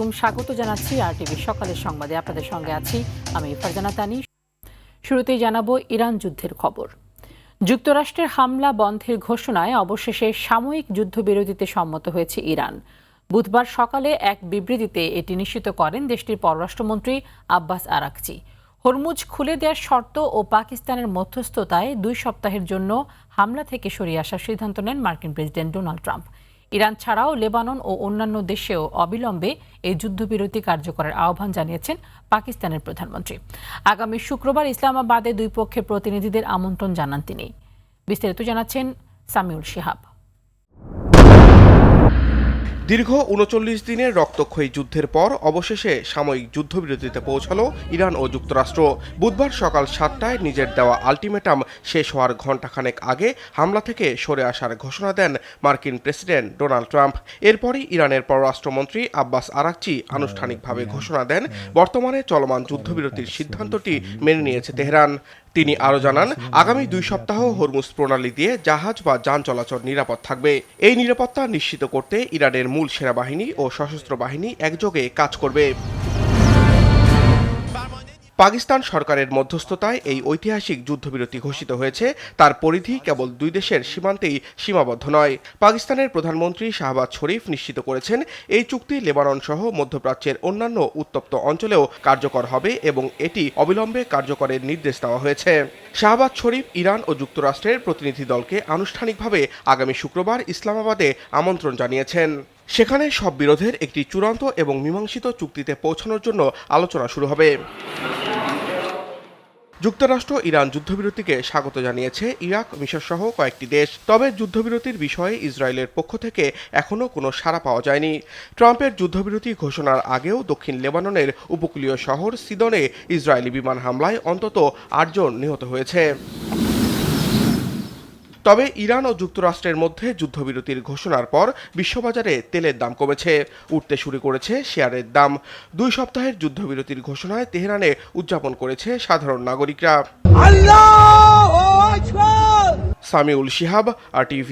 আলাইকুম, স্বাগত জানাচ্ছি RTV সকালের সংবাদে। আপনাদের সঙ্গে আছি আমি ফারজানা তানি। শুরুতেই জানাবো ইরান যুদ্ধের খবর। যুক্তরাষ্ট্রের হামলা বন্ধের ঘোষণায় অবশেষে সাময়িক যুদ্ধবিরতিতে সম্মত হয়েছে ইরান। বুধবার সকালে এক বিবৃতিতে এটি নিশ্চিত করেন দেশটির পররাষ্ট্রমন্ত্রী আব্বাস আরাকচি। হরমুজ খুলে দেওয়ার শর্ত ও পাকিস্তানের মধ্যস্থতায় 2 সপ্তাহের জন্য হামলা থেকে সরিয়ে আসার সিদ্ধান্ত নেন মার্কিন প্রেসিডেন্ট ডোনাল্ড ট্রাম্প। ইরান ছাড়াও লেবানন ও অন্যান্য দেশেও অবিলম্বে এই যুদ্ধবিরতি কার্যকরের আহ্বান জানিয়েছেন পাকিস্তানের প্রধানমন্ত্রী। আগামী শুক্রবার ইসলামাবাদে 2 পক্ষের প্রতিনিধিদের আমন্ত্রণ জানান তিনি। বিস্তারিত জানাচ্ছেন সামিউল শিহাব। দীর্ঘ ৩৯ দিনের রক্তক্ষয়ী যুদ্ধের পর অবশেষে সাময়িক যুদ্ধবিরতিতে পৌঁছালো ইরান ও যুক্তরাষ্ট্র। বুধবার সকাল 7টায় নিজের দেওয়া আলটিমেটাম শেষ হওয়ার ঘণ্টাখানেক আগে হামলা থেকে সরে আসার ঘোষণা দেন মার্কিন প্রেসিডেন্ট ডোনাল্ড ট্রাম্প। এরপরই ইরানের পররাষ্ট্রমন্ত্রী আব্বাস আরাকচি আনুষ্ঠানিকভাবে ঘোষণা দেন বর্তমানে চলমান যুদ্ধবিরতির সিদ্ধান্তটি মেনে নিয়েছে তেহরান। তিনি আরও জানান, আগামী 2 সপ্তাহ হরমুজ প্রণালী দিয়ে জাহাজ বা যান চলাচল নিরাপদ থাকবে। এই নিরাপত্তা নিশ্চিত করতে ইরানের মূল সেনাবাহিনী ও সশস্ত্র বাহিনী একযোগে কাজ করবে। পাকিস্তান সরকারের মধ্যস্থতায় এই ঐতিহাসিক যুদ্ধবিরতি ঘোষিত হয়েছে। তার পরিধি কেবল 2 দেশের সীমান্তেই সীমাবদ্ধ নয়। পাকিস্তানের প্রধানমন্ত্রী শাহবাজ শরীফ নিশ্চিত করেছেন এই চুক্তি লেবানন সহ মধ্যপ্রাচ্যের অন্যান্য উত্তপ্ত অঞ্চলেও কার্যকর হবে এবং এটি অবিলম্বে কার্যকরের নির্দেশ দেওয়া হয়েছে। শাহবাজ শরীফ ইরান ও যুক্তরাষ্ট্রের প্রতিনিধি দলকে আনুষ্ঠানিকভাবে আগামী শুক্রবার ইসলামাবাদে আমন্ত্রণ জানিয়েছেন। সেখানে সব বিরোধের একটি চূড়ান্ত এবং মীমাংসিত চুক্তিতে পৌঁছানোর জন্য আলোচনা শুরু হবে। যুক্তরাষ্ট্র ইরান যুদ্ধবিরতিকে স্বাগত জানিয়েছে ইরাক, মিশর সহ কয়েকটি দেশ। তবে যুদ্ধবিরতির বিষয়ে ইসরায়েলের পক্ষ থেকে এখনও কোনো সাড়া পাওয়া যায়নি। ট্রাম্পের যুদ্ধবিরতি ঘোষণার আগেও দক্ষিণ লেবাননের উপকূলীয় শহর সিদনে ইসরায়েলি বিমান হামলায় অন্তত 8 জন নিহত হয়েছে। তবে ইরান ও যুক্তরাষ্ট্রের মধ্যে যুদ্ধবিরতির ঘোষণার পর বিশ্ববাজারে তেলের দাম কমেছে, উঠতে শুরু করেছে শেয়ারের দাম। 2 সপ্তাহের যুদ্ধবিরতির ঘোষণায় তেহরানে উদযাপন করেছে সাধারণ নাগরিকরা। সামিউল শিহাব, RTV।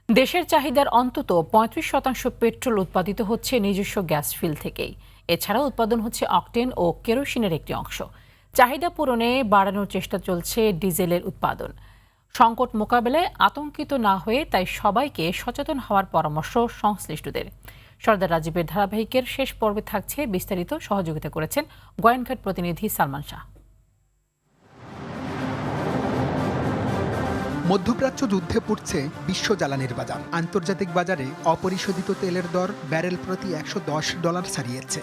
দেশের চাহিদার অন্তত 35% পেট্রোল উৎপাদিত হচ্ছে নিজস্ব গ্যাস ফিল্ড থেকেই। এছাড়া উৎপাদন হচ্ছে অকটেন ও কেরোসিনের একটি অংশ। চাহিদা পূরণে বাড়ানোর চেষ্টা চলছে ডিজেলের উৎপাদন। সংকট মোকাবেলায় আতঙ্কিত না হয়ে তাই সবাইকে সচেতন হওয়ার পরামর্শ সংশ্লিষ্টদের। সর্দার রাজীবের ধারাবাহিকের শেষ পর্বে থাকছে বিস্তারিত। সহযোগিতা করেছেন গোয়েনঘাট প্রতিনিধি সালমান শাহ। মধ্যপ্রাচ্য যুদ্ধে পড়ছে বিশ্ব জ্বালানির বাজার। আন্তর্জাতিক বাজারে অপরিশোধিত তেলের দর ব্যারেল প্রতি $110 ছাড়িয়েছে।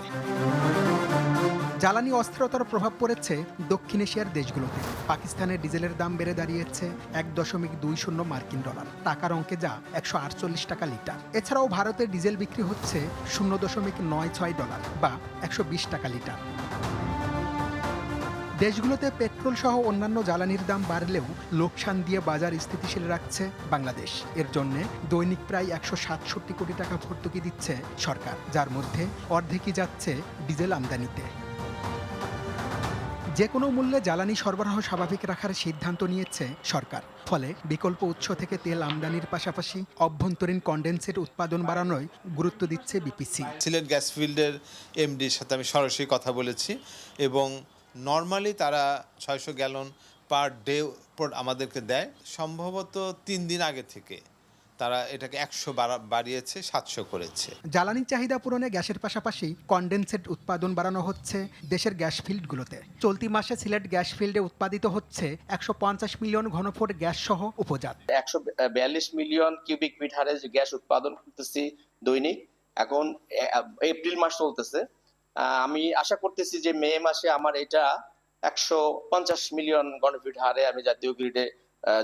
জ্বালানি অস্থিরতার প্রভাব পড়েছে দক্ষিণ এশিয়ার দেশগুলোতে। পাকিস্তানের ডিজেলের দাম বেড়ে দাঁড়িয়েছে $1.20 মার্কিন ডলার, টাকার অঙ্কে যা 148 টাকা লিটার। এছাড়াও ভারতে ডিজেল বিক্রি হচ্ছে $0.96 বা 120 টাকা লিটার। দেশগুলোতে পেট্রোল সহ অন্যান্য জ্বালানির দাম বাড়লেও লোকসান দিয়ে বাজার স্থিতিশীল রাখছে বাংলাদেশ। এর জন্য দৈনিক প্রায় 167 কোটি টাকা ভর্তুকি দিচ্ছে সরকার, যার মধ্যে অর্ধেকই যাচ্ছে ডিজেল আমদানিতে। যে কোনো মূল্যে জ্বালানি সরবরাহ স্বাভাবিক রাখার সিদ্ধান্ত নিয়েছে সরকার। ফলে বিকল্প উৎস থেকে তেল আমদানির পাশাপাশি অভ্যন্তরীণ কনডেন্সেট উৎপাদন বাড়ানোয় গুরুত্ব দিচ্ছে বিপিসি। সিলেট গ্যাস ফিল্ডের এমডির সাথে আমি সরাসরি কথা বলেছি এবং নর্মালি তারা 600 গ্যালন পার ডে আমাদেরকে দেয়। সম্ভবত 3 দিন আগে থেকে তারা এটাকে 100 বাড়িয়েছে, 700 করেছে। জ্বালানি চাহিদা পূরণে গ্যাসের পাশাপাশি কনডেন্সেট উৎপাদন বাড়ানো হচ্ছে দেশের গ্যাস ফিল্ডগুলোতে। চলতি মাসে সিলেট গ্যাস ফিল্ডে উৎপাদিত হচ্ছে 150 মিলিয়ন ঘনফুট গ্যাস সহ উপজাত। 142 মিলিয়ন কিউবিক মিটার হারে গ্যাস উৎপাদন করতেছি দৈনিক। এখন এপ্রিল মাস চলতেছে, আমি আশা করতেছি যে মে মাসে আমার এটা 150 মিলিয়ন ঘনফুট হারে আমি জাতীয় গ্রিডে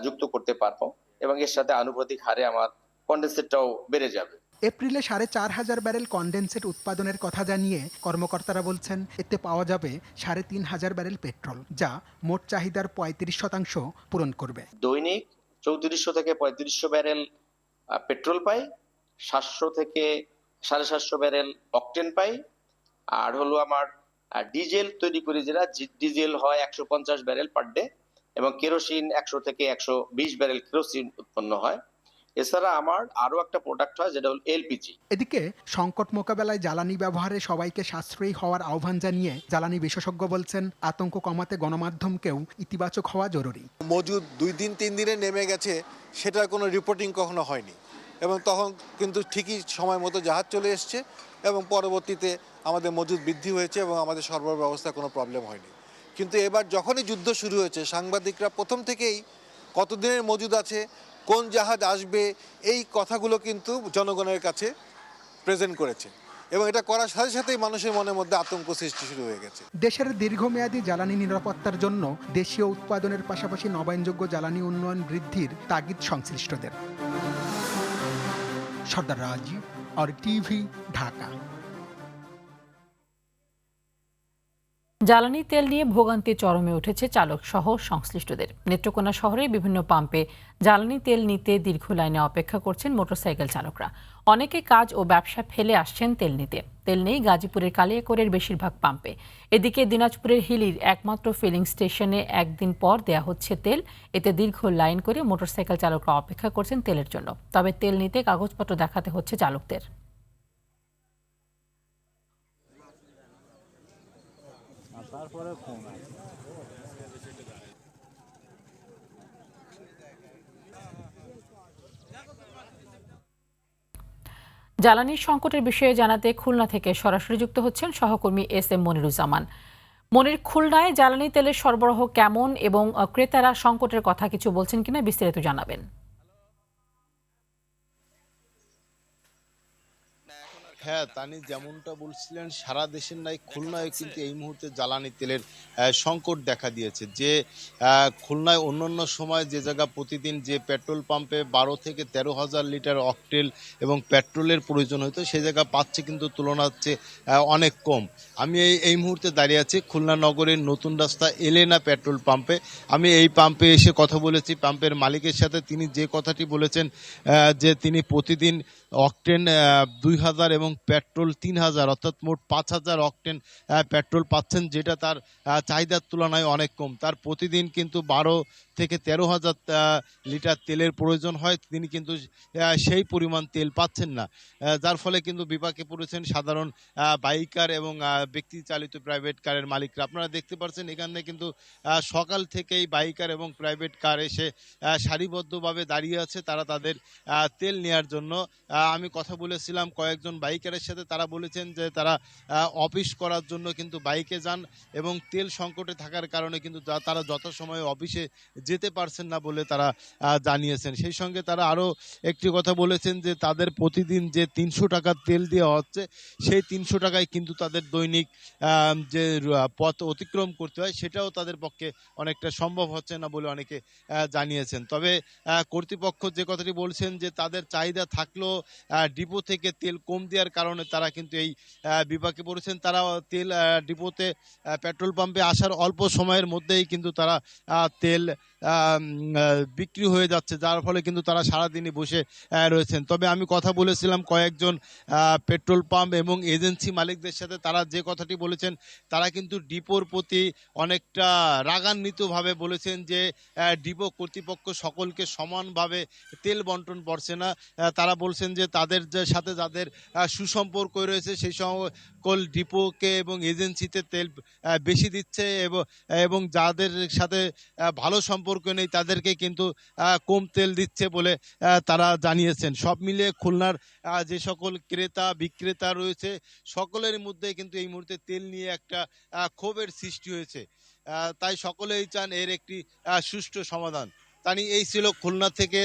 যুক্ত করতে পারবো এবং এর সাথে আনুপাতিক হারে আমার কনডেন্সেটটাও বেড়ে যাবে। এপ্রিলে 4,500 ব্যারেল কনডেন্সেট উৎপাদনের কথা জানিয়ে কর্মকর্তারা বলছেন এতে পাওয়া যাবে 3,500 ব্যারেল পেট্রোল, যা মোট চাহিদার 35% পূরণ করবে। দৈনিক 3400 থেকে 3500 ব্যারেল পেট্রোল পাই, 700 থেকে 750 ব্যারেল অকটেন পাই। আর হলো আমার ডিজেল তৈরি করি, যেটা ডিজেল হয় 150 ব্যারেল পার ডে এবং কেরোসিন 100 থেকে 120 ব্যারেল কেরোসিন উৎপন্ন হয়। এছাড়া আমার আরো একটা প্রোডাক্ট হয় যেটা হল এলপিজি। এদিকে সংকট মোকাবেলায় জ্বালানি ব্যবহারে সবাইকে সাশ্রয়ী হওয়ার আহ্বান জানিয়ে জ্বালানি বিশেষজ্ঞ বলছেন, আতঙ্ক কমাতে গণমাধ্যমকেও ইতিবাচক হওয়া জরুরি। মজুদ 2 দিন 3 দিনে নেমে গেছে, সেটার কোনো রিপোর্টিং কখনো হয়নি, এবং তখন কিন্তু ঠিকই সময় মতো জাহাজ চলে এসছে এবং পরবর্তীতে আমাদের মজুদ বৃদ্ধি হয়েছে এবং আমাদের সরবরাহ ব্যবস্থায় কোনো প্রবলেম হয়নি। কিন্তু এবার যখনই যুদ্ধ শুরু হয়েছে, সাংবাদিকরা প্রথম থেকেই কতদিনের মজুদ আছে, কোন জাহাজ আসবে, এই কথাগুলো কিন্তু জনগণের কাছে প্রেজেন্ট করেছে, এবং এটা করার সাথে সাথেই মানুষের মনের মধ্যে আতঙ্ক সৃষ্টি শুরু হয়ে গেছে। দেশের দীর্ঘমেয়াদী জ্বালানি নিরাপত্তার জন্য দেশীয় উৎপাদনের পাশাপাশি নবায়নযোগ্য জ্বালানি উন্নয়ন বৃদ্ধির তাগিদ সংশ্লিষ্টদের। সর্দার রাজীব, আর টিভি, ঢাকা। জ্বালানি তেল নিয়ে ভোগান্তি চরমে উঠেছে চালক সহ সংশ্লিষ্টদের। নেত্রকোনা শহরে বিভিন্ন পাম্পে জ্বালানি তেল নিতে দীর্ঘ লাইনে অপেক্ষা করছেন মোটরসাইকেল চালকরা। অনেকে কাজ ও ব্যবসা ফেলে আসছেন তেল নিতে। তেল নেই গাজীপুরের কালিয়াকৈরের বেশিরভাগ পাম্পে। এদিকে দিনাজপুরের হিলির একমাত্র ফিলিং স্টেশনে একদিন পর দেয়া হচ্ছে তেল। এতে দীর্ঘ লাইন করে মোটরসাইকেল চালকরা অপেক্ষা করছেন তেলের জন্য। তবে তেল নিতে কাগজপত্র দেখাতে হচ্ছে চালকদের। জ্বালানির সংকটের বিষয়ে জানাতে খুলনা থেকে সরাসরি যুক্ত হচ্ছেন সহকর্মী এস.এম. মনিরুজ্জামান। মনির, খুলনায় জ্বালানি তেলের সরবরাহ কেমন এবং ক্রেতারা সংকটের কথা কিছু বলছেন কিনা বিস্তারিত জানাবেন। হ্যাঁ তানি, যেমনটা বলছিলেন, সারা দেশের নাই খুলনায় কিন্তু এই মুহূর্তে জ্বালানি তেলের সংকট দেখা দিয়েছে। যে খুলনায় অন্যান্য সময় যে জায়গা প্রতিদিন যে পেট্রোল পাম্পে 12 থেকে 13,000 লিটার অকটেল এবং পেট্রোলের প্রয়োজন হতো, সেই জায়গা পাচ্ছে কিন্তু তুলনা হচ্ছে অনেক কম। আমি এই মুহূর্তে দাঁড়িয়ে আছি খুলনা নগরের নতুন রাস্তা এলেনা পেট্রোল পাম্পে। আমি এই পাম্পে এসে কথা বলেছি পাম্পের মালিকের সাথে। তিনি যে কথাটি বলেছেন যে তিনি প্রতিদিন অকটেন 2,000 এবং পেট্রোল 3,000 অর্থাৎ মোট 5,000 অকটেন পেট্রোল পাচ্ছেন, যেটা তার চাহিদার তুলনায় অনেক কম। তার প্রতিদিন কিন্তু 12 থেকে 13,000 লিটার তেলের প্রয়োজন হয়, তিনি কিন্তু সেই পরিমাণ তেল পাচ্ছেন না, যার ফলে কিন্তু বিপাকে পড়েছেন সাধারণ বাইকার এবং ব্যক্তি চালিত প্রাইভেট কারের মালিকরা। আপনারা দেখতে পাচ্ছেন এখানে কিন্তু সকাল থেকেই বাইকার এবং প্রাইভেট কার এসে সারিবদ্ধভাবে দাঁড়িয়ে আছে তারা তাদের তেল নেওয়ার জন্য। আমি কথা বলেছিলাম কয়েকজন বাইকারের সাথে, তারা বলেছেন যে তারা অফিস করার জন্য কিন্তু বাইকে যান এবং তেল সংকটে থাকার কারণে কিন্তু তারা যথাসময়ে অফিসে যেতে পারছেন না বলে তারা জানিয়েছেন। সেই সঙ্গে তারা আরও একটি কথা বলেছেন যে তাদের প্রতিদিন যে 300 টাকার তেল দেওয়া হচ্ছে, সেই 300 টাকায় কিন্তু তাদের দৈনিক যে পথ অতিক্রম করতে হয় সেটাও তাদের পক্ষে অনেকটা সম্ভব হচ্ছে না বলে অনেকে জানিয়েছেন। তবে কর্তৃপক্ষ যে কথাটি বলছেন যে তাদের চাহিদা থাকলেও ডিপো থেকে তেল কম দেওয়ার কারণে তারা কিন্তু এই বিপাকে পড়েছেন। তারা তেল ডিপোতে পেট্রোল পাম্পে আসার অল্প সময়ের মধ্যেই কিন্তু তারা তেল বিক্রি হয়ে যাচ্ছে, যার ফলে কিন্তু তারা সারাদিনই বসে রয়েছেন। তবে আমি কথা বলেছিলাম কয়েকজন পেট্রোল পাম্প এবং এজেন্সি মালিকদের সাথে, তারা যে কথাটি বলেছেন তারা কিন্তু ডিপোর প্রতি অনেকটা রাগান্বিতভাবে বলেছেন যে ডিপো কর্তৃপক্ষ সকলকে সমানভাবে তেল বন্টন করছে না। তারা বলছেন যে তাদের সাথে যাদের সুসম্পর্ক রয়েছে সেই সকল ডিপোকে এবং এজেন্সিতে তেল বেশি দিচ্ছে এবং যাদের সাথে ভালো সম্পর্ক নেই তাদেরকে কিন্তু কম তেল দিচ্ছে বলে তারা জানিয়েছেন। সব মিলিয়ে খুলনার যে সকল ক্রেতা বিক্রেতা রয়েছে সকলের মধ্যে কিন্তু এই মুহূর্তে তেল নিয়ে একটা ক্ষোভের সৃষ্টি হয়েছে। তাই সকলেই চান এর একটি সুষ্ঠু সমাধান। তানি, এই ছিল খুলনা থেকে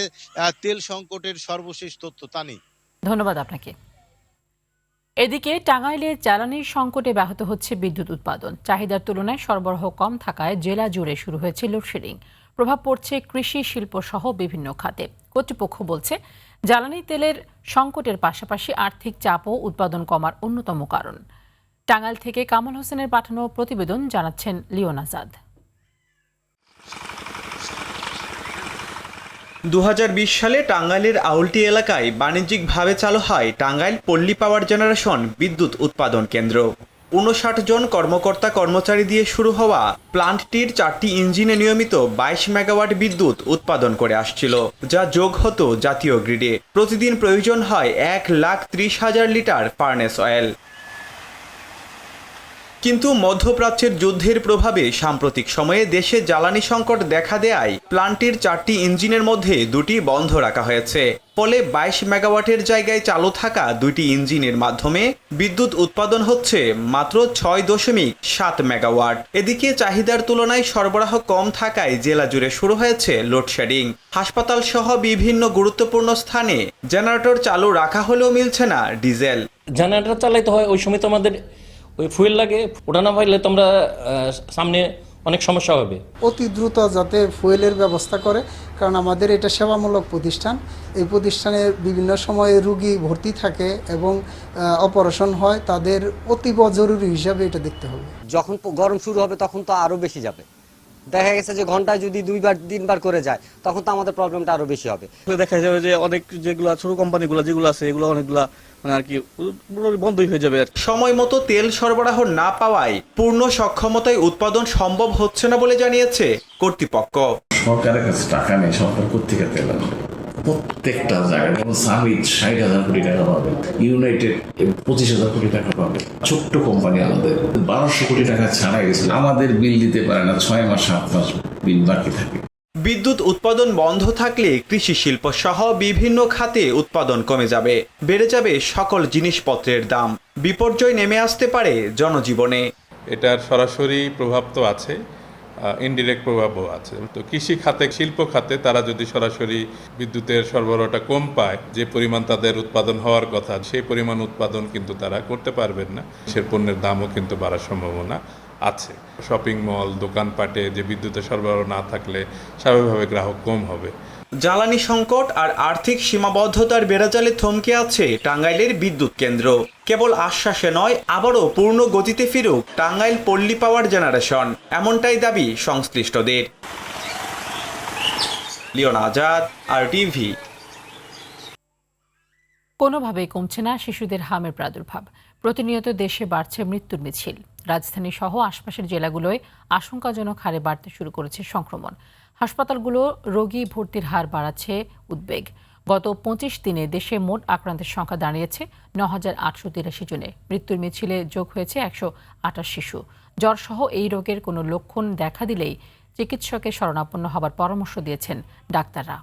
তেল সংকটের সর্বশেষ তথ্য। তানি, ধন্যবাদ আপনাকে। এদিকে টাঙ্গাইলে জ্বালানির সংকটে ব্যাহত হচ্ছে বিদ্যুৎ উৎপাদন। চাহিদার তুলনায় সরবরাহ কম থাকায় জেলা জুড়ে শুরু হয়েছে লোডশেডিং। প্রভাব পড়ছে কৃষি, শিল্প সহ বিভিন্ন খাতে। কর্তৃপক্ষ বলছে জ্বালানি তেলের সংকটের পাশাপাশি আর্থিক চাপও উৎপাদন কমার অন্যতম কারণ। টাঙ্গাইল থেকে কামাল হোসেনের পাঠানো প্রতিবেদন জানাচ্ছেন লিওন আজাদ। 2020 সালে টাঙ্গাইলের আউলটি এলাকায় বাণিজ্যিকভাবে চালু হয় টাঙ্গাইল পল্লী পাওয়ার জেনারেশন বিদ্যুৎ উৎপাদন কেন্দ্র। 59 জন কর্মকর্তা কর্মচারী দিয়ে শুরু হওয়া প্লান্টটির 4টি ইঞ্জিনে নিয়মিত 22 মেগাওয়াট বিদ্যুৎ উৎপাদন করে আসছিল, যা যোগ হতো জাতীয় গ্রিডে। প্রতিদিন প্রয়োজন হয় 1,30,000 লিটার ফার্নেস অয়েল। কিন্তু মধ্যপ্রাচ্যের যুদ্ধের প্রভাবে সাম্প্রতিক সময়ে দেশে জ্বালানি সংকট দেখা দেয়ায় প্লান্টটির 4টি ইঞ্জিনের মধ্যে 2টি বন্ধ রাখা হয়েছে। ফলে 22 মেগাওয়াটের জায়গায় চালু থাকা 2টি ইঞ্জিনের মাধ্যমে বিদ্যুৎ উৎপাদন হচ্ছে মাত্র 6.7 মেগাওয়াট। এদিকে চাহিদার তুলনায় সরবরাহ কম থাকায় জেলা জুড়ে শুরু হয়েছে লোডশেডিং। হাসপাতাল সহ বিভিন্ন গুরুত্বপূর্ণ স্থানে জেনারেটর চালু রাখা হলেও মিলছে না ডিজেল। জেনারেটর চালাইতে হয়, ওই সময় তো আমাদের ওই ফুয়েল লাগে, ওটা না পাইলে তোমরা সামনে অনেক সমস্যা হবে। অতি দ্রুত যাতে ফুয়েলের ব্যবস্থা করে, কারণ আমাদের এটা সেবামূলক প্রতিষ্ঠান। এই প্রতিষ্ঠানে বিভিন্ন সময়ে রুগী ভর্তি থাকে এবং অপারেশন হয়, তাদের অতীব জরুরি হিসাবে এটা দেখতে হবে। যখন গরম শুরু হবে তখন তো আরও বেশি যাবে। দেখা গেছে যে ঘন্টায় যদি 2বার 3বার করে যায় তখন তো আমাদের প্রবলেমটা আরও বেশি হবে। দেখা যাবে যে অনেক যেগুলো ছোট কোম্পানিগুলো যেগুলো আছে এগুলো অনেকগুলা মানে আর কি বন্ধই হয়ে যাবে। সময় মতো তেল সরবরাহ না পাওয়ায় পূর্ণ সক্ষমতায় উৎপাদন সম্ভব হচ্ছে না বলে জানিয়েছে কর্তৃপক্ষ। সরকারের কাছে টাকা নেই, সরকার কোথেকে তেল আনবে? প্রত্যেকটা জায়গায় যেমন সামিট 60,000 কোটি টাকা পাবে, ইউনাইটেড 25,000 কোটি টাকা পাবে। ছোট্ট কোম্পানি আমাদের 1200 কোটি টাকা ছাড়া গেছে, আমাদের বিল দিতে পারে না, 6 মাস 7 মাস বিল বাকি থাকে। বিদ্যুৎ উৎপাদন বন্ধ থাকলে কৃষি শিল্প সহ বিভিন্ন খাতে উৎপাদন কমে যাবে, বেড়ে যাবে সকল জিনিসপত্রের দাম, বিপর্যয় নেমে আসতে পারে জনজীবনে। এটার সরাসরি প্রভাব তো আছে, ইনডিরেক্ট প্রভাবও আছে। তো কৃষি খাতে, শিল্প খাতে তারা যদি সরাসরি বিদ্যুতের সরবরাহটা কম পায়, যে পরিমাণ তাদের উৎপাদন হওয়ার কথা সেই পরিমাণ উৎপাদন কিন্তু তারা করতে পারবেন না। সে পণ্যের দামও কিন্তু বাড়ার সম্ভাবনা আছে। শপিং মল, দোকানপাটে যে বিদ্যুতের সরবরাহ না থাকলে স্বাভাবিকভাবে গ্রাহক কম হবে। জ্বালানি সংকট আর আর্থিক সীমাবদ্ধতার বেড়াজালে থমকে আছে টাঙ্গাইলের বিদ্যুৎ কেন্দ্র। কেবল আশ্বাসে নয়, আবারও পূর্ণ গতিতে ফিরুক টাঙ্গাইল পল্লী পাওয়ার জেনারেশন, এমনটাই দাবি সংশ্লিষ্টদের। Leon Azad, RTV। কোনোভাবেই কমছে না শিশুদের হামের প্রাদুর্ভাব। প্রতিনিয়ত দেশে বাড়ছে মৃত্যুর মিছিল। রাজধানী সহ আশপাশের জেলাগুলোয় আশঙ্কাজনক হারে বাড়তে শুরু করেছে সংক্রমণ। হাসপাতালগুলো রোগী ভর্তির হার বাড়াচ্ছে উদ্বেগ। গত 25 দিনে দেশে মোট আক্রান্তের সংখ্যা দাঁড়িয়েছে 9,883 জনে। মৃত্যুর মিছিলে যোগ হয়েছে 128 শিশু। জ্বরসহ এই রোগের কোনো লক্ষণ দেখা দিলেই চিকিৎসকের শরণাপন্ন হবার পরামর্শ দিয়েছেন ডাক্তাররা।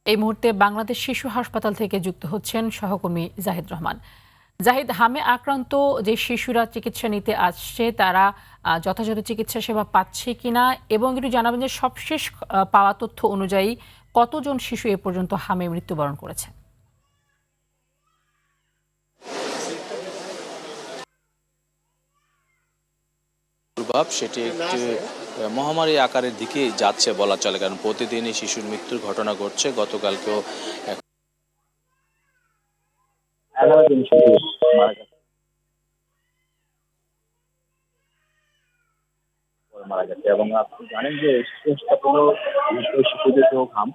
এই মুহূর্তে বাংলাদেশ শিশু হাসপাতাল থেকে যুক্ত হচ্ছেন সহকর্মী জাহিদ রহমান। জাহিদ, হামে আক্রান্ত যে শিশুরা চিকিৎসা নিতে আসছে তারা যথাযথ চিকিৎসা সেবা পাচ্ছে কিনা, এবং একটু জানাবেন যে সবশেষ পাওয়া তথ্য অনুযায়ী কতজন শিশু এ পর্যন্ত হামে মৃত্যুবরণ করেছে? সেটি একটি মহামারী আকারের দিকে যাচ্ছে বলা চলে, কারণ প্রতিদিনই শিশুর মৃত্যুর ঘটনা ঘটছে। গতকালকেও মারা গেছে। এবং আপনি জানেন যে শিশুদের রোগহাম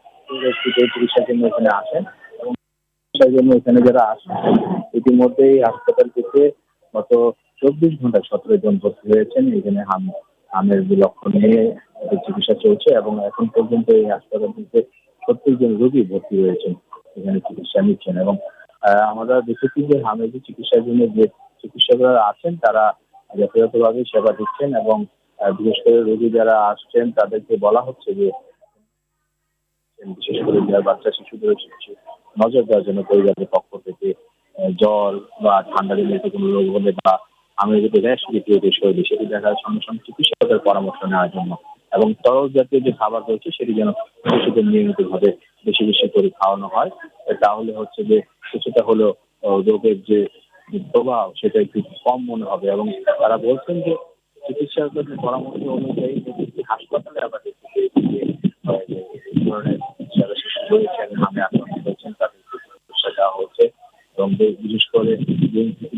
চিকিৎসার জন্য এখানে আসেন, এবং চিকিৎসার জন্য এখানে যারা আসেন ইতিমধ্যেই হাসপাতাল থেকে গত 24 ঘন্টায় 17 জন ভর্তি হয়েছেন। এখানে হামের লক্ষণ নিয়ে চিকিৎসা চলছে, এবং এখন পর্যন্ত এই হাসপাতাল থেকে 70 জন রোগী ভর্তি হয়েছেন, এখানে চিকিৎসা নিচ্ছেন। এবং আমরা দেখেছি যে হামের চিকিৎসার জন্য যে চিকিৎসকরা আছেন তারা যথাযথভাবে সেবা দিচ্ছেন, এবং বিশেষ করে রোগী যারা আসছেন তাদেরকে বলা হচ্ছে যে বিশেষ করে যারা বাচ্চা শিশুদের নজর দেওয়ার জন্য পরিবারের পক্ষ থেকে জ্বর বা ঠান্ডা জনিত কোনো রোগ হলে বা হামের যদি র্যাশ দ্বিতীয় শরীরে সেটি দেখার সঙ্গে সঙ্গে চিকিৎসকের পরামর্শ নেওয়ার জন্য, এবং তরল জাতীয় যে খাবার রয়েছে সেটি যেন শিশুদের নিয়মিতভাবে বেশি বেশি করে খাওয়ানো হয়। তাহলে হচ্ছে যে কিছুটা হলেও রোগের যে প্রভাব সেটা একটু কম মনে হবে। এবং তারা বলছেন যে চিকিৎসকের পরামর্শ অনুযায়ী হাসপাতালে আবার এই ধরনের যারা শিশু রয়েছেন হামে আক্রান্ত হয়েছেন তাদের চিকিৎসা দেওয়া হচ্ছে, এবং বিশেষ করে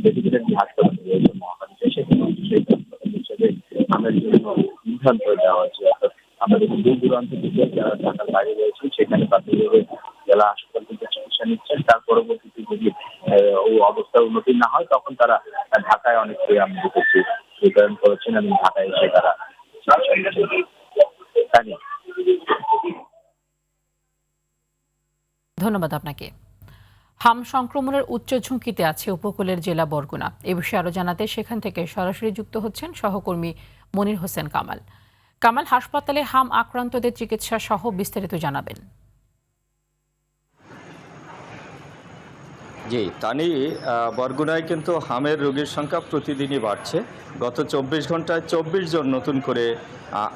ডেডিকেটেড যে হাসপাতাল রয়েছে মহাখালীতে, সেখানে সেই হাসপাতাল হিসেবে আমাদের জন্য সিদ্ধান্ত দেওয়া হয়েছে। অর্থাৎ আমাদের দূর দূরান্ত থেকে যারা ঢাকার বাইরে রয়েছে সেখানে প্রাথমিকভাবে জেলা হাসপাতাল থেকে চিকিৎসা নিচ্ছেন, তার পরবর্তীতে যদি ও অবস্থার উন্নতি না হয় তখন তারা ঢাকায় অনেককে আমি দেখেছি রিটার্ন করেছেন এবং ঢাকায় এসে তারা চিকিৎসা নিচ্ছেন। ধন্যবাদ আপনাকে। হাম সংক্রমণের উচ্চ ঝুঁকিতে আছে উপকূলের জেলা বরগুনা। এ বিষয়ে আরো জানাতে সেখান থেকে সরাসরি যুক্ত হচ্ছেন সহকর্মী মনির হোসেন কামাল। কামাল, হাসপাতালে হাম আক্রান্তদের চিকিৎসা সহ বিস্তারিত জানাবেন। জি তানি, বরগুনায় কিন্তু হামের রোগীর সংখ্যা প্রতিদিনই বাড়ছে। গত 24 ঘন্টায় 24 জন নতুন করে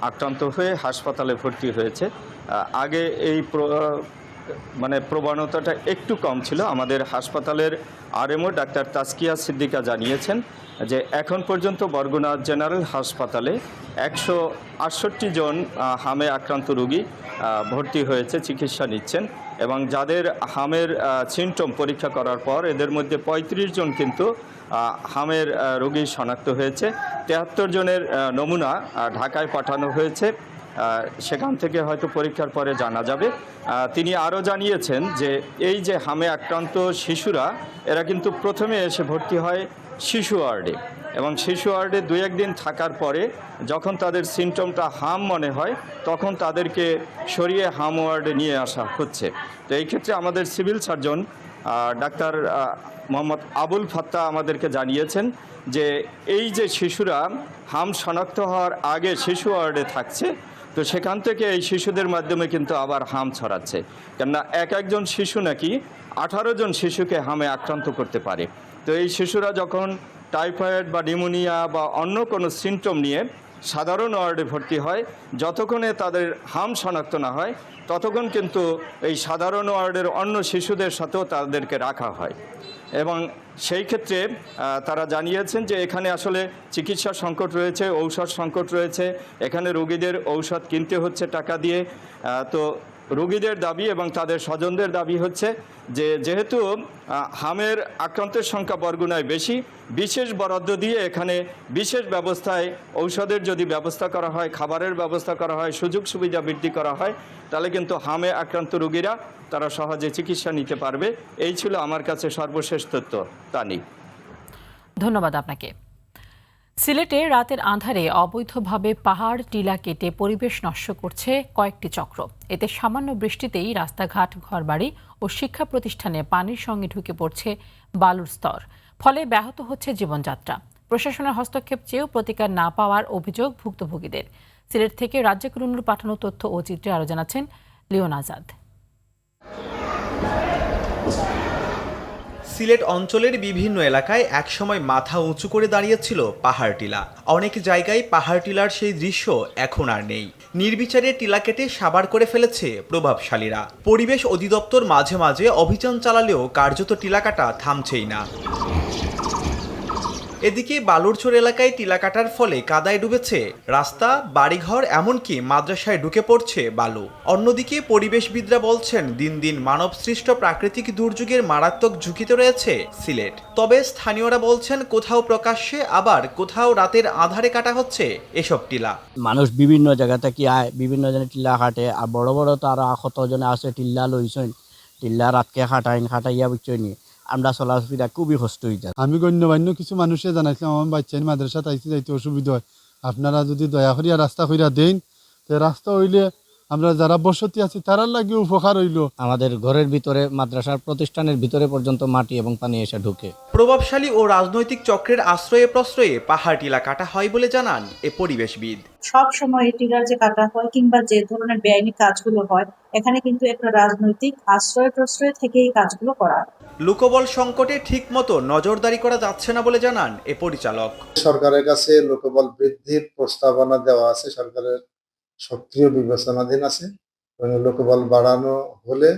আক্রান্ত হয়ে হাসপাতালে ভর্তি হয়েছে। আগে এই প্রবণতাটা একটু কম ছিল। আমাদের হাসপাতালের আরএমও ডাক্তার তাসকিয়া সিদ্দিকা জানিয়েছেন যে এখন পর্যন্ত বরগুনা জেনারেল হাসপাতালে 168 জন হামে আক্রান্ত রোগী ভর্তি হয়েছে, চিকিৎসা নিচ্ছেন, এবং যাদের হামের সিমটম পরীক্ষা করার পর এদের মধ্যে 35 জন কিন্তু হামের রোগী শনাক্ত হয়েছে। 73 জনের নমুনা ঢাকায় পাঠানো হয়েছে, সেখান থেকে হয়তো পরীক্ষার পরে জানা যাবে। তিনি আরও জানিয়েছেন যে এই যে হামে আক্রান্ত শিশুরা, এরা কিন্তু প্রথমে এসে ভর্তি হয় শিশু ওয়ার্ডে, এবং শিশু ওয়ার্ডে 2-1 দিন থাকার পরে যখন তাদের সিমটমটা হাম মনে হয় তখন তাদেরকে সরিয়ে হাম ওয়ার্ডে নিয়ে আসা হচ্ছে। তো এই ক্ষেত্রে আমাদের সিভিল সার্জন ডাক্তার মোহাম্মদ আবুল ফাত্তা আমাদেরকে জানিয়েছেন যে এই যে শিশুরা হাম শনাক্ত হওয়ার আগে শিশু ওয়ার্ডে থাকছে, তো সেখান থেকে এই শিশুদের মাধ্যমে কিন্তু আবার হাম ছড়াচ্ছে। কেননা একজন শিশু নাকি 18 জন শিশুকে হামে আক্রান্ত করতে পারে। তো এই শিশুরা যখন টাইফয়েড বা নিউমোনিয়া বা অন্য কোনো সিমটম নিয়ে সাধারণ ওয়ার্ডে ভর্তি হয়, যতক্ষণে তাদের হাম শনাক্ত না হয় ততক্ষণ কিন্তু এই সাধারণ ওয়ার্ডের অন্য শিশুদের সাথেও তাদেরকে রাখা হয়। এবং সেই ক্ষেত্রে তারা জানিয়েছেন যে এখানে আসলে চিকিৎসা সংকট রয়েছে, ঔষধ সংকট রয়েছে, এখানে রোগীদের ঔষধ কিনতে হচ্ছে টাকা দিয়ে। তো রোগীদের দাবি এবং তাদের স্বজনদের দাবি হচ্ছে যে যেহেতু হামের আক্রান্তের সংখ্যা বরগুনায় বেশি, বিশেষ বরাদ্দ দিয়ে এখানে বিশেষ ব্যবস্থায় ঔষধের যদি ব্যবস্থা করা হয়, খাবারের ব্যবস্থা করা হয়, সুযোগ সুবিধা বৃদ্ধি করা হয়, তাহলে কিন্তু হামে আক্রান্ত রোগীরা তারা সহজে চিকিৎসা নিতে পারবে। এই ছিল আমার কাছে সর্বশেষ তথ্য। তানি, ধন্যবাদ আপনাকে। সিলেটে রাতের আঁধারে অবৈধভাবে পাহাড় টিলা কেটে পরিবেশ নষ্ট করছে কয়েকটি চক্র। এতে সামান্য বৃষ্টিতেই রাস্তাঘাট, ঘরবাড়ি ও শিক্ষা প্রতিষ্ঠানে পানির সঙ্গে ঢুকে পড়ছে বালুর স্তর, ফলে ব্যাহত হচ্ছে জীবনযাত্রা। প্রশাসনের হস্তক্ষেপ চেয়েও প্রতিকার না পাওয়ার অভিযোগ ভুক্তভোগীদের। সিলেট থেকে রাজ্জাক রুনুর পাঠানো তথ্য ও চিত্রে আরও জানাচ্ছেন লিওন আজাদ। সিলেট অঞ্চলের বিভিন্ন এলাকায় একসময় মাথা উঁচু করে দাঁড়িয়েছিল পাহাড় টিলা। অনেক জায়গায় পাহাড় টিলার সেই দৃশ্য এখন আর নেই। নির্বিচারে টিলা কেটে সাবার করে ফেলেছে প্রভাবশালীরা। পরিবেশ অধিদপ্তর মাঝে মাঝে অভিযান চালালেও কার্যত টিলা কাটা থামছেই না। এদিকে বালুরচর এলাকায় টিলা কাটার ফলে কাদায় ডুবেছে রাস্তা, বাড়িঘর, এমনকি মাদ্রাসায় ঢুকে পড়ছে বালু। অন্যদিকে পরিবেশবিদরা বলছেন দিন দিন মানবসৃষ্ট প্রাকৃতিক দুর্যোগের মারাত্মক ঝুঁকিতে রয়েছে সিলেট। তবে স্থানীয়রা বলছেন কোথাও প্রকাশ্যে আবার কোথাও রাতের আধারে কাটা হচ্ছে এসব টিলা। মানুষ বিভিন্ন জায়গা থেকে আয়, বিভিন্ন জনে টিলা কাটে, আর বড় বড় তো আরো কতজনে আছে টিল্লা লইছেন, টিল্লা রাতকে খাটাইয়া বুঝছেন আমরা চলাফেরা খুবই কষ্ট হয়ে যায়। আমি গণ্যমান্য কিছু মানুষে জানাইছিলাম আমার বাচ্চা মাদ্রাসা তাইতে যাইতে অসুবিধা হয়, আপনারা যদি দয়া করিয়া রাস্তা কইরা দেন, তো রাস্তা হইলে আমরা যারা বসতি আছি তারার লাগে উপকার হইল। আমাদের ঘরের ভিতরে, মাদ্রাসার প্রতিষ্ঠানের ভিতরে পর্যন্ত মাটি এবং পানি এসে ঢুকে। প্রভাবশালী ও রাজনৈতিক চক্রের আশ্রয়ে প্রশ্রয়ে পাহাড় টিলা কাটা হয় বলে জানান এ পরিবেশবিদ। সব সময় টিলার যে কাটা হয় কিংবা যে ধরনের বেআইনি কাজগুলো হয়, এখানে কিন্তু একটা রাজনৈতিক আশ্রয় প্রশ্রয় থেকে এই কাজগুলো করা। লোকবল সংকটে ঠিকমতো নজরদারি করা যাচ্ছে না বলে জানান এ পরিচালক। সরকারের কাছে লোকবল বৃদ্ধির প্রস্তাবনা দেওয়া আছে, সরকারের সক্রিয় বিবেচনাধীন আছে। লোকবল বাড়ানো হলে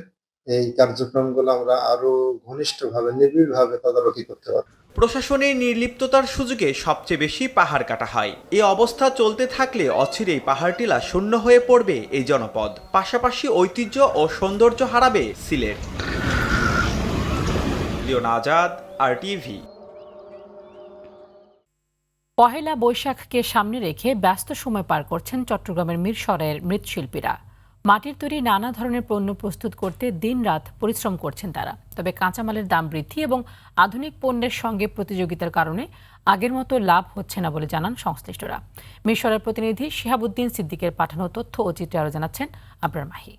এই কার্যক্রমগুলো আমরা আরো ঘনিষ্ঠভাবে, নিবিড়ভাবে তদারকি করতে পারব। প্রশাসনের নির্লিপ্ততার সুযোগে সবচেয়ে বেশি পাহাড় কাটা হয়। এই অবস্থা চলতে থাকলে অচিরেই পাহাড় টিলা শূন্য হয়ে পড়বে এই জনপদ। পাশাপাশি ঐতিহ্য ও সৌন্দর্য হারাবে সিলেট। Leon Azad, RTV। পহেলা বৈশাখকে সামনে রেখে ব্যস্ত সময় পার করছেন চট্টগ্রামের মিরসরাইয়ের মৃৎশিল্পীরা। মাটির তৈরি নানা ধরনের পণ্য প্রস্তুত করতে দিনরাত পরিশ্রম করছেন তারা। তবে কাঁচামালের দাম বৃদ্ধি এবং আধুনিক পণ্যের সঙ্গে প্রতিযোগিতার কারণে আগের মতো লাভ হচ্ছে না বলে জানান সংশ্লিষ্টরা। মিরসরাইয়ের প্রতিনিধি শিহাবুদ্দিন সিদ্দিকের পাঠানো তথ্য ও চিত্রে আরও জানাচ্ছেন আবরার মাহি।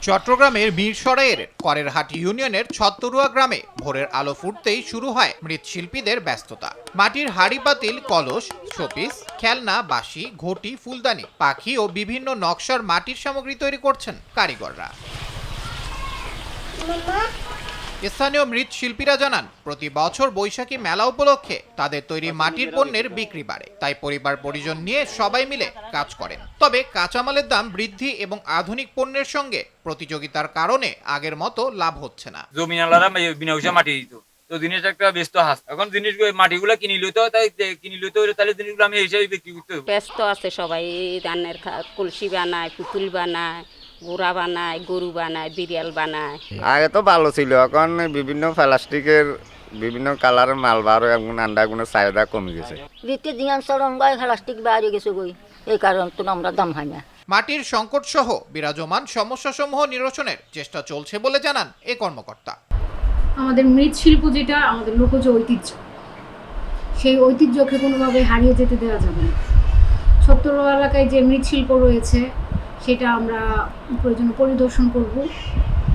চট্টগ্রামের মিরসরাইয়ের করেরহাট ইউনিয়নের ছত্তরুয়া গ্রামে ভোরের আলো ফুটতেই শুরু হয় মৃৎশিল্পীদের ব্যস্ততা। মাটির হাঁড়ি পাতিল, কলস, শোপিস, খেলনা, বাঁশি, ঘটি, ফুলদানি, পাখি ও বিভিন্ন নকশার মাটির সামগ্রী তৈরি করছেন কারিগররা। স্থানীয় মৃৎশিল্পীরা জানান, প্রতি বছর বৈশাখী মেলা উপলক্ষে তাদের তৈরি মাটির পণ্যের বিক্রি বাড়ে, তাই পরিবার পরিজন নিয়ে সবাই মিলে কাজ করেন। তবে কাঁচামালের দাম বৃদ্ধি এবং আধুনিক পণ্যের সঙ্গে প্রতিযোগিতার কারণে আগের মতো লাভ হচ্ছে না। জমিনালারা বিনা পয়সা মাটি দিত, তো জিনিস একটা ব্যস্ত হাস, এখন জিনিস মাটিগুলো কিনে লইতে হয়, তাই কিনে লইতে হলে তাহলে জিনিসগুলো আমি হিসাবে বিক্রি করতে হবে। ব্যস্ত আছে সবাই, ধানের কলসি বানায়, পুতুল বানায়, গোড়া বানায়, গরু বানায়, বিড়াল বানায়। আগে তো ভালো ছিল, এখন বিভিন্ন প্লাস্টিকের বিভিন্ন কালারের মাল বার এবং আন্ডাগুলোর চাহিদা কমে গেছে। প্লাস্টিক বাইরে গেছে গই, এই কারণে তো আমরা দাম হয় না। মাটির সংকট সহ বিরাজমান সমস্যাসমূহ নিরসনের চেষ্টা চলছে বলে জানান এ কর্মকর্তা। আমাদের মৃৎশিল্প যেটা আমাদের লোকজ ঐতিহ্য, সেই ঐতিহ্যকে কোনোভাবে হারিয়ে যেতে দেওয়া যাবে না। ছত্তরুয়া এলাকায় যে মৃৎশিল্প রয়েছে সেটা আমরা প্রয়োজনে পরিদর্শন করব,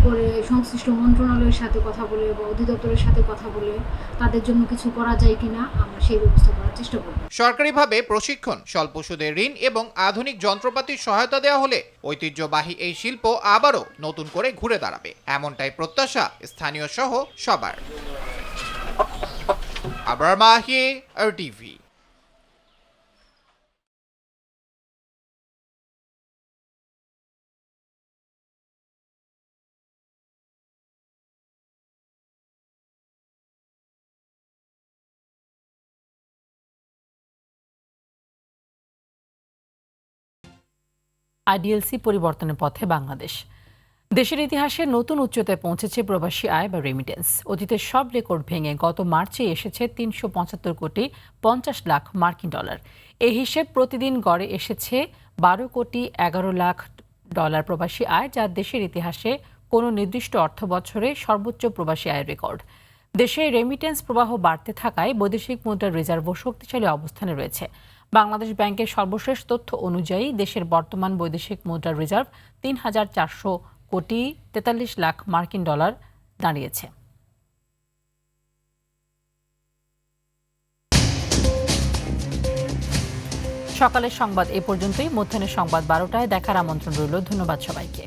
করে সংশ্লিষ্ট মন্ত্রণালয়ের সাথে কথা বলে বা অধিদপ্তরের সাথে কথা বলে তাদের জন্য কিছু করা যায় কিনা আমরা সেই ব্যবস্থা করার চেষ্টা করব। সরকারিভাবে প্রশিক্ষণ, স্বল্প সুদে ঋণ এবং আধুনিক যন্ত্রপাতির সহায়তা দেওয়া হলে ঐতিহ্যবাহী এই শিল্প আবারও নতুন করে ঘুরে দাঁড়াবে, এমনটাই প্রত্যাশা স্থানীয় সহ সবার। আবরার মাহি, RTV। IDLC পরিবর্তনের পথে বাংলাদেশ। দেশের ইতিহাসে নতুন উচ্চতায় পৌঁছেছে প্রবাসী আয় বা রেমিটেন্স। অতীতের সব রেকর্ড ভেঙে গত মার্চে এসেছে 375 কোটি 50 লাখ মার্কিন ডলার। এই হিসেব প্রতিদিন গড়ে এসেছে 12 কোটি 11 লাখ ডলার প্রবাসী আয়, যা দেশের ইতিহাসে কোনো নির্দিষ্ট অর্থ বছরে সর্বোচ্চ প্রবাসী আয়ের রেকর্ড। দেশে রেমিটেন্স প্রবাহ বাড়তে থাকায় বৈদেশিক মুদ্রার রিজার্ভও শক্তিশালী অবস্থানে রয়েছে। বাংলাদেশ ব্যাংকের সর্বশেষ তথ্য অনুযায়ী দেশের বর্তমান বৈদেশিক মুদ্রার রিজার্ভ 3,400 কোটি 43 লাখ মার্কিন ডলার দাঁড়িয়েছে। সকালের সংবাদ এ পর্যন্তই। মধ্যাহ্নের সংবাদ 12টায় দেখার আমন্ত্রণ রইল। ধন্যবাদ সবাইকে।